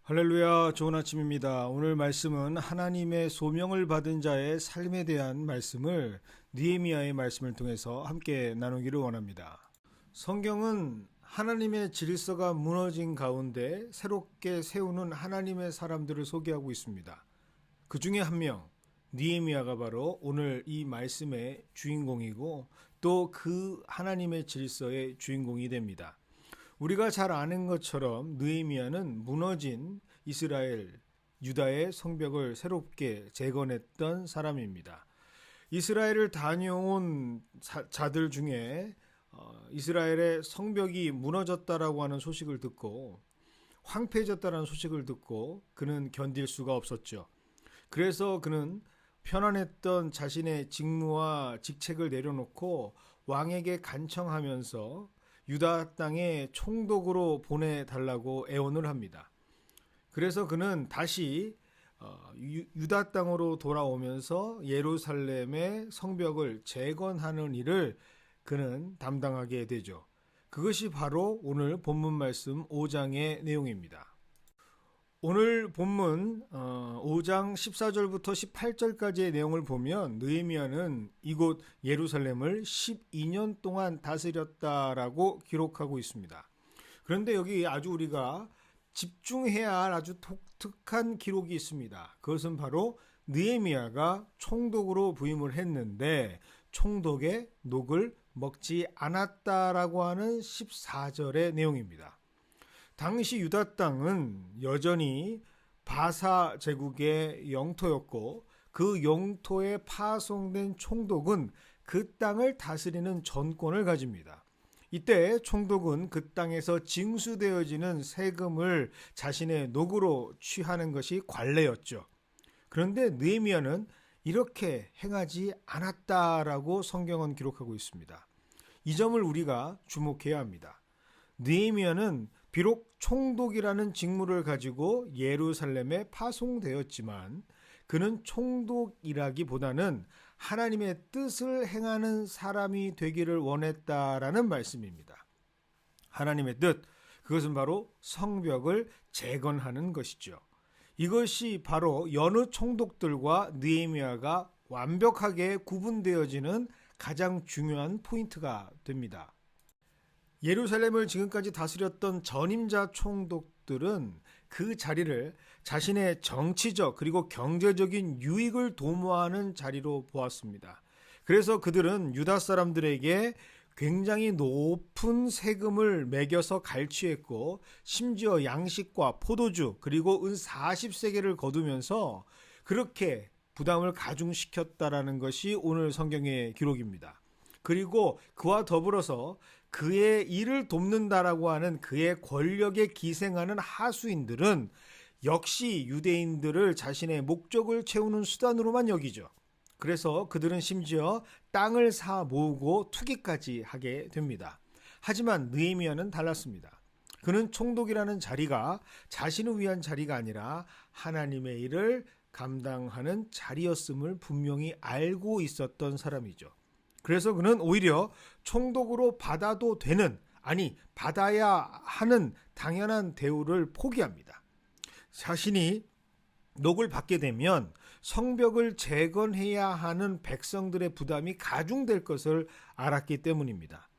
할렐루야, 좋은 아침입니다. 오늘 말씀은 하나님의 소명을 받은 자의 삶에 대한 말씀을 느헤미야의 말씀을 통해서 함께 나누기를 원합니다. 성경은 하나님의 질서가 무너진 가운데 새롭게 세우는 하나님의 사람들을 소개하고 있습니다. 그 중에 한 명, 느헤미야가 바로 오늘 이 말씀의 주인공이고 또 그 하나님의 질서의 주인공이 됩니다. 우리가 잘 아는 것처럼 느헤미야는 무너진 이스라엘, 유다의 성벽을 새롭게 재건했던 사람입니다. 이스라엘을 다녀온 자들 중에 이스라엘의 성벽이 무너졌다라고 하는 소식을 듣고 황폐해졌다는 소식을 듣고 그는 견딜 수가 없었죠. 그래서 그는 편안했던 자신의 직무와 직책을 내려놓고 왕에게 간청하면서 유다 땅에 총독으로 보내달라고 애원을 합니다. 그래서 그는 다시 유다 땅으로 돌아오면서 예루살렘의 성벽을 재건하는 일을 그는 담당하게 되죠. 그것이 바로 오늘 본문 말씀 5장의 내용입니다. 오늘 본문 5장 14절부터 18절까지의 내용을 보면 느헤미야는 이곳 예루살렘을 12년 동안 다스렸다라고 기록하고 있습니다. 그런데 여기 아주 우리가 집중해야 할 아주 독특한 기록이 있습니다. 그것은 바로 느헤미야가 총독으로 부임을 했는데 총독의 녹을 먹지 않았다라고 하는 14절의 내용입니다. 당시 유다 땅은 여전히 바사 제국의 영토였고 그 영토에 파송된 총독은 그 땅을 다스리는 전권을 가집니다. 이때 총독은 그 땅에서 징수되어지는 세금을 자신의 녹으로 취하는 것이 관례였죠. 그런데 느헤미야는 이렇게 행하지 않았다라고 성경은 기록하고 있습니다. 이 점을 우리가 주목해야 합니다. 느헤미야는 비록 총독이라는 직무를 가지고 예루살렘에 파송되었지만 그는 총독이라기보다는 하나님의 뜻을 행하는 사람이 되기를 원했다라는 말씀입니다. 하나님의 뜻, 그것은 바로 성벽을 재건하는 것이죠. 이것이 바로 여느 총독들과 느헤미야가 완벽하게 구분되어지는 가장 중요한 포인트가 됩니다. 예루살렘을 지금까지 다스렸던 전임자 총독들은 그 자리를 자신의 정치적 그리고 경제적인 유익을 도모하는 자리로 보았습니다. 그래서 그들은 유다 사람들에게 굉장히 높은 세금을 매겨서 갈취했고 심지어 양식과 포도주 그리고 은 40세겔을 거두면서 그렇게 부담을 가중시켰다라는 것이 오늘 성경의 기록입니다. 그리고 그와 더불어서 그의 일을 돕는다라고 하는 그의 권력에 기생하는 하수인들은 역시 유대인들을 자신의 목적을 채우는 수단으로만 여기죠. 그래서 그들은 심지어 땅을 사 모으고 투기까지 하게 됩니다. 하지만 느헤미야는 달랐습니다. 그는 총독이라는 자리가 자신을 위한 자리가 아니라 하나님의 일을 감당하는 자리였음을 분명히 알고 있었던 사람이죠. 그래서 그는 오히려 총독으로 받아도 되는, 아니 받아야 하는 당연한 대우를 포기합니다. 자신이 녹을 받게 되면 성벽을 재건해야 하는 백성들의 부담이 가중될 것을 알았기 때문입니다.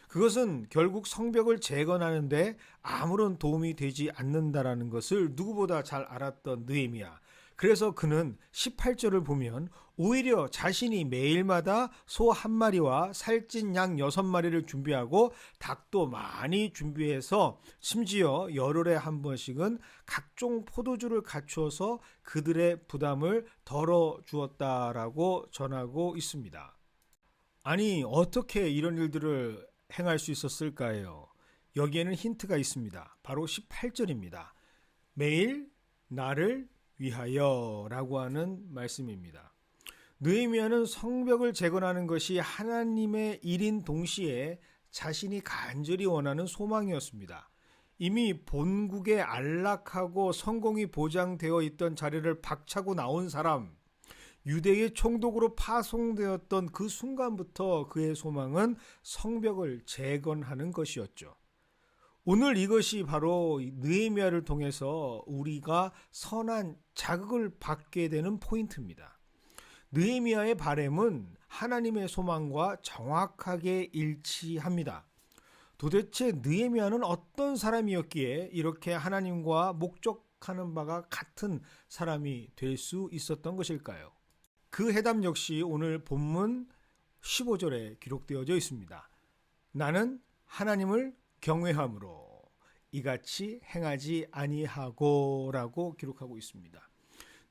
그것은 결국 성벽을 재건하는데 아무런 도움이 되지 않는다라는 것을 누구보다 잘 알았던 느헤미야. 그래서 그는 18절을 보면 오히려 자신이 매일마다 소 한 마리와 살찐 양 6마리를 준비하고 닭도 많이 준비해서 심지어 열흘에 한 번씩은 각종 포도주를 갖추어서 그들의 부담을 덜어 주었다라고 전하고 있습니다. 아니, 어떻게 이런 일들을 행할 수 있었을까요? 여기에는 힌트가 있습니다. 바로 18절입니다. 매일 나를 위하여 라고 하는 말씀입니다. 느헤미야는 성벽을 재건하는 것이 하나님의 일인 동시에 자신이 간절히 원하는 소망이었습니다. 이미 본국에 안락하고 성공이 보장되어 있던 자리를 박차고 나온 사람, 유대의 총독으로 파송되었던 그 순간부터 그의 소망은 성벽을 재건하는 것이었죠. 오늘 이것이 바로 느헤미야를 통해서 우리가 선한 자극을 받게 되는 포인트입니다. 느헤미야의 바램은 하나님의 소망과 정확하게 일치합니다. 도대체 느헤미야는 어떤 사람이었기에 이렇게 하나님과 목적하는 바가 같은 사람이 될 수 있었던 것일까요? 그 해답 역시 오늘 본문 15절에 기록되어져 있습니다. 나는 하나님을 경외함으로 이같이 행하지 아니하고 라고 기록하고 있습니다.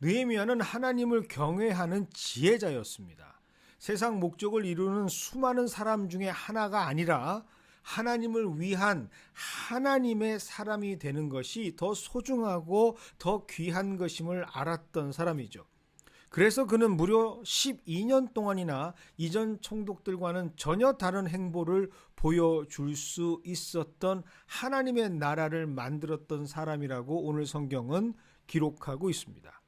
느헤미야는 하나님을 경외하는 지혜자였습니다. 세상 목적을 이루는 수많은 사람 중에 하나가 아니라 하나님을 위한 하나님의 사람이 되는 것이 더 소중하고 더 귀한 것임을 알았던 사람이죠. 그래서 그는 무려 12년 동안이나 이전 총독들과는 전혀 다른 행보를 보여줄 수 있었던 하나님의 나라를 만들었던 사람이라고 오늘 성경은 기록하고 있습니다.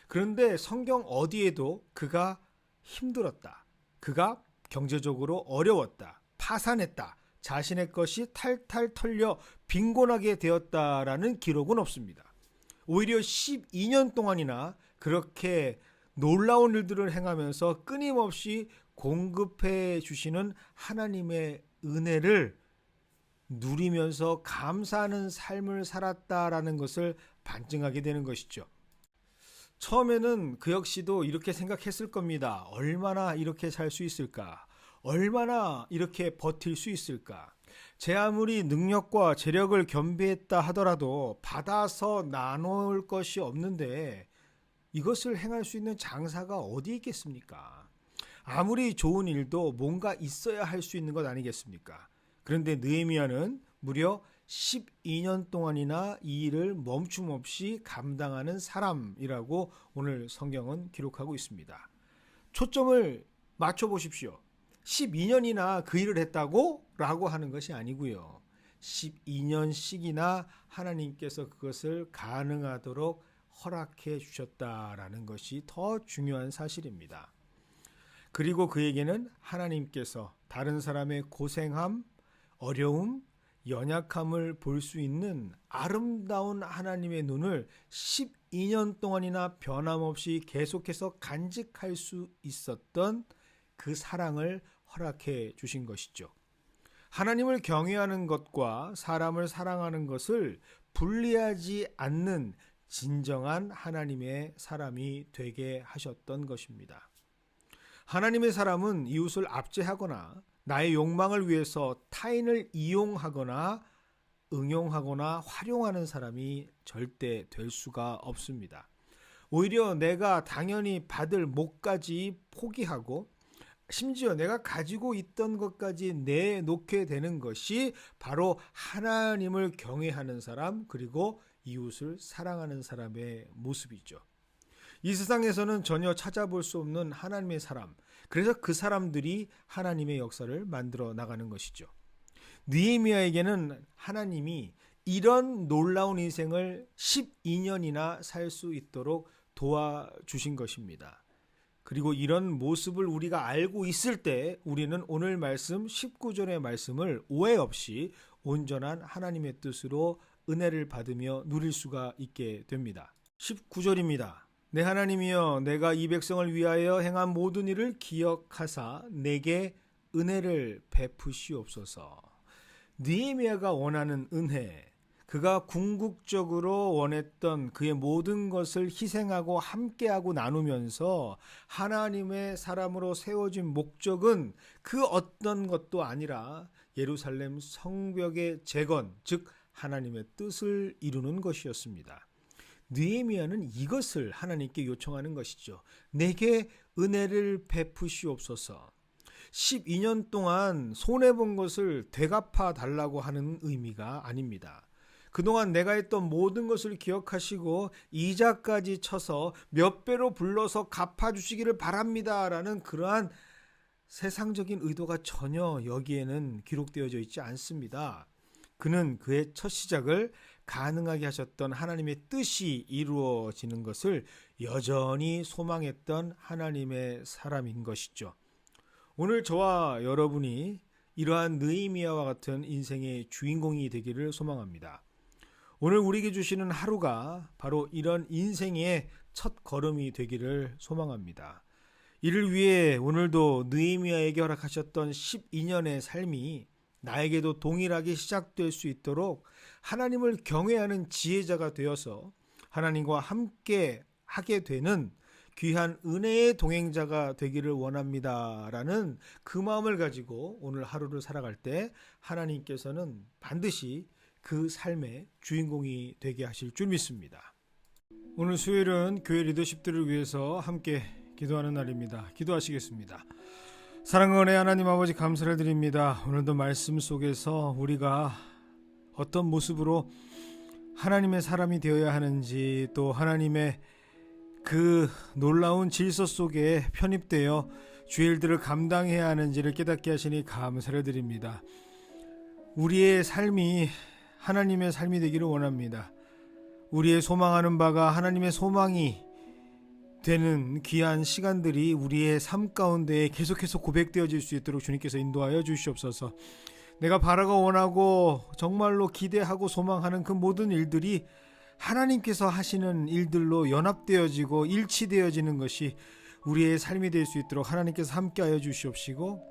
그런데 성경 어디에도 그가 힘들었다, 그가 경제적으로 어려웠다, 파산했다, 자신의 것이 탈탈 털려 빈곤하게 되었다라는 기록은 없습니다. 오히려 12년 동안이나 그렇게 놀라운 일들을 행하면서 끊임없이 공급해 주시는 하나님의 은혜를 누리면서 감사하는 삶을 살았다라는 것을 반증하게 되는 것이죠. 처음에는 그 역시도 이렇게 생각했을 겁니다. 얼마나 이렇게 살 수 있을까? 얼마나 이렇게 버틸 수 있을까? 제 아무리 능력과 재력을 겸비했다 하더라도 받아서 나눌 것이 없는데 이것을 행할 수 있는 장사가 어디 있겠습니까? 아무리 좋은 일도 뭔가 있어야 할 수 있는 것 아니겠습니까? 그런데 느헤미야는 무려 12년 동안이나 이 일을 멈춤 없이 감당하는 사람이라고 오늘 성경은 기록하고 있습니다. 초점을 맞춰보십시오. 12년이나 그 일을 했다고? 라고 하는 것이 아니고요. 12년씩이나 하나님께서 그것을 가능하도록 허락해 주셨다라는 것이 더 중요한 사실입니다. 그리고 그에게는 하나님께서 다른 사람의 고생함, 어려움, 연약함을 볼 수 있는 아름다운 하나님의 눈을 12년 동안이나 변함없이 계속해서 간직할 수 있었던 그 사랑을 허락해 주신 것이죠. 하나님을 경외하는 것과 사람을 사랑하는 것을 분리하지 않는 진정한 하나님의 사람이 되게 하셨던 것입니다. 하나님의 사람은 이웃을 압제하거나 나의 욕망을 위해서 타인을 이용하거나 응용하거나 활용하는 사람이 절대 될 수가 없습니다. 오히려 내가 당연히 받을 몫까지 포기하고 심지어 내가 가지고 있던 것까지 내놓게 되는 것이 바로 하나님을 경외하는 사람, 그리고 이웃을 사랑하는 사람의 모습이죠. 이 세상에서는 전혀 찾아볼 수 없는 하나님의 사람, 그래서 그 사람들이 하나님의 역사를 만들어 나가는 것이죠. 느헤미야에게는 하나님이 이런 놀라운 인생을 12년이나 살 수 있도록 도와주신 것입니다. 그리고 이런 모습을 우리가 알고 있을 때 우리는 오늘 말씀 19절의 말씀을 오해 없이 온전한 하나님의 뜻으로 은혜를 받으며 누릴 수가 있게 됩니다. 19절입니다. 내 하나님이여, 내가 이 백성을 위하여 행한 모든 일을 기억하사 내게 은혜를 베푸시옵소서. 느헤미야가 원하는 은혜, 그가 궁극적으로 원했던 그의 모든 것을 희생하고 함께하고 나누면서 하나님의 사람으로 세워진 목적은 그 어떤 것도 아니라 예루살렘 성벽의 재건, 즉 하나님의 뜻을 이루는 것이었습니다. 느헤미야는 이것을 하나님께 요청하는 것이죠. 내게 은혜를 베푸시옵소서. 12년 동안 손해본 것을 되갚아 달라고 하는 의미가 아닙니다. 그동안 내가 했던 모든 것을 기억하시고 이자까지 쳐서 몇 배로 불러서 갚아주시기를 바랍니다라는 그러한 세상적인 의도가 전혀 여기에는 기록되어져 있지 않습니다. 그는 그의 첫 시작을 가능하게 하셨던 하나님의 뜻이 이루어지는 것을 여전히 소망했던 하나님의 사람인 것이죠. 오늘 저와 여러분이 이러한 느헤미야와 같은 인생의 주인공이 되기를 소망합니다. 오늘 우리에게 주시는 하루가 바로 이런 인생의 첫 걸음이 되기를 소망합니다. 이를 위해 오늘도 느헤미야에게 허락하셨던 12년의 삶이 나에게도 동일하게 시작될 수 있도록 하나님을 경외하는 지혜자가 되어서 하나님과 함께 하게 되는 귀한 은혜의 동행자가 되기를 원합니다라는 그 마음을 가지고 오늘 하루를 살아갈 때 하나님께서는 반드시 그 삶의 주인공이 되게 하실 줄 믿습니다. 오늘 수요일은 교회 리더십들을 위해서 함께 기도하는 날입니다. 기도하시겠습니다. 사랑하는 은혜 하나님 아버지, 감사를 드립니다. 오늘도 말씀 속에서 우리가 어떤 모습으로 하나님의 사람이 되어야 하는지, 또 하나님의 그 놀라운 질서 속에 편입되어 주의 일들을 감당해야 하는지를 깨닫게 하시니 감사를 드립니다. 우리의 삶이 하나님의 삶이 되기를 원합니다. 우리의 소망하는 바가 하나님의 소망이 되는 귀한 시간들이 우리의 삶 가운데 계속해서 고백되어질 수 있도록 주님께서 인도하여 주시옵소서. 내가 바라고 원하고 정말로 기대하고 소망하는 그 모든 일들이 하나님께서 하시는 일들로 연합되어지고 일치되어지는 것이 우리의 삶이 될 수 있도록 하나님께서 함께하여 주시옵시고,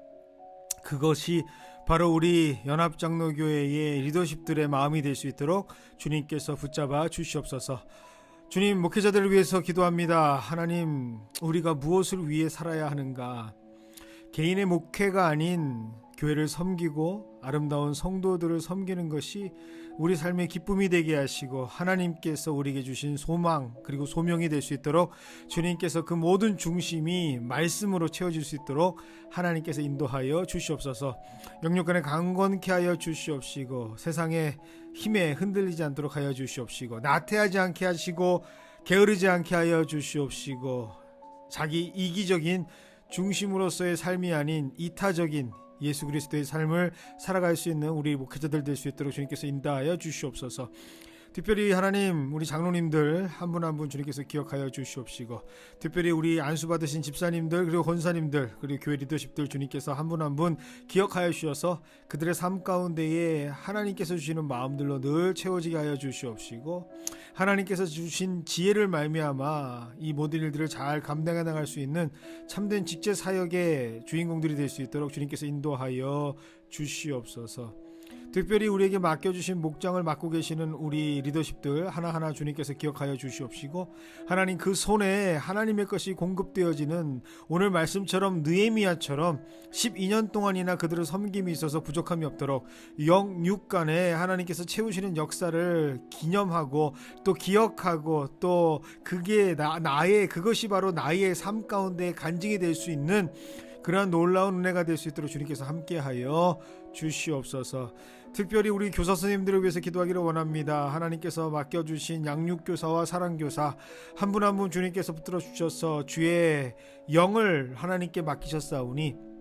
그것이 바로 우리 연합장로교회의 리더십들의 마음이 될 수 있도록 주님께서 붙잡아 주시옵소서. 주님, 목회자들을 위해서 기도합니다. 하나님, 우리가 무엇을 위해 살아야 하는가? 개인의 목회가 아닌 교회를 섬기고 아름다운 성도들을 섬기는 것이 우리 삶의 기쁨이 되게 하시고, 하나님께서 우리에게 주신 소망 그리고 소명이 될 수 있도록 주님께서 그 모든 중심이 말씀으로 채워질 수 있도록 하나님께서 인도하여 주시옵소서. 영육간에 강건케 하여 주시옵시고, 세상의 힘에 흔들리지 않도록 하여 주시옵시고, 나태하지 않게 하시고 게으르지 않게 하여 주시옵시고, 자기 이기적인 중심으로서의 삶이 아닌 이타적인 예수 그리스도의 삶을 살아갈 수 있는 우리 목회자들 될 수 있도록 주님께서 인도하여 주시옵소서. 특별히 하나님, 우리 장로님들 한 분 한 분 주님께서 기억하여 주시옵시고, 특별히 우리 안수받으신 집사님들 그리고 권사님들 그리고 교회 리더십들 주님께서 한 분 한 분 기억하여 주셔서 그들의 삶 가운데에 하나님께서 주시는 마음들로 늘 채워지게 하여 주시옵시고, 하나님께서 주신 지혜를 말미암아 이 모든 일들을 잘 감당해 나갈 수 있는 참된 직제 사역의 주인공들이 될 수 있도록 주님께서 인도하여 주시옵소서. 특별히 우리에게 맡겨주신 목장을 맡고 계시는 우리 리더십들 하나하나 주님께서 기억하여 주시옵시고, 하나님 그 손에 하나님의 것이 공급되어지는 오늘 말씀처럼 느헤미야처럼 12년 동안이나 그들을 섬김이 있어서 부족함이 없도록 영육간에 하나님께서 채우시는 역사를 기념하고 또 기억하고, 또 그게 나의 그것이 바로 나의 삶 가운데 간증이 될 수 있는 그러한 놀라운 은혜가 될 수 있도록 주님께서 함께하여 주시옵소서. 특별히 우리 교사 선생님들을 위해서 기도하기를 원합니다. 하나님께서 맡겨주신 양육교사와 사랑교사 한 분 한 분 주님께서 붙들어 주셔서 주의 영을 하나님께 맡기셨사오니,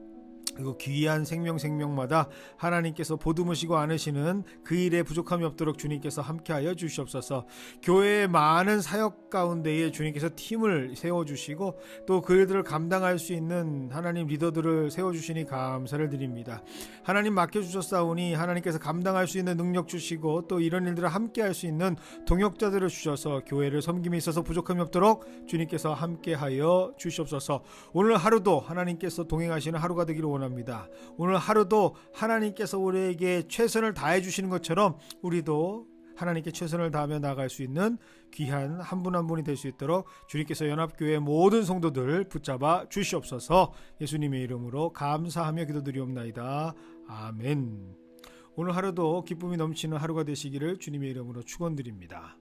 그리고 귀한 생명마다 하나님께서 보듬으시고 안으시는 그 일에 부족함이 없도록 주님께서 함께하여 주시옵소서. 교회의 많은 사역 가운데에 주님께서 팀을 세워주시고 또 그 일들을 감당할 수 있는 하나님 리더들을 세워주시니 감사를 드립니다. 하나님 맡겨주셨사오니 하나님께서 감당할 수 있는 능력 주시고, 또 이런 일들을 함께할 수 있는 동역자들을 주셔서 교회를 섬김에 있어서 부족함이 없도록 주님께서 함께하여 주시옵소서. 오늘 하루도 하나님께서 동행하시는 하루가 되기를 원합니다. 오늘 하루도 하나님께서 우리에게 최선을 다해 주시는 것처럼 우리도 하나님께 최선을 다하며 나아갈 수 있는 귀한 한 분 한 분이 될 수 있도록 주님께서 연합교회 모든 성도들 붙잡아 주시옵소서. 예수님의 이름으로 감사하며 기도드리옵나이다. 아멘. 오늘 하루도 기쁨이 넘치는 하루가 되시기를 주님의 이름으로 축원드립니다.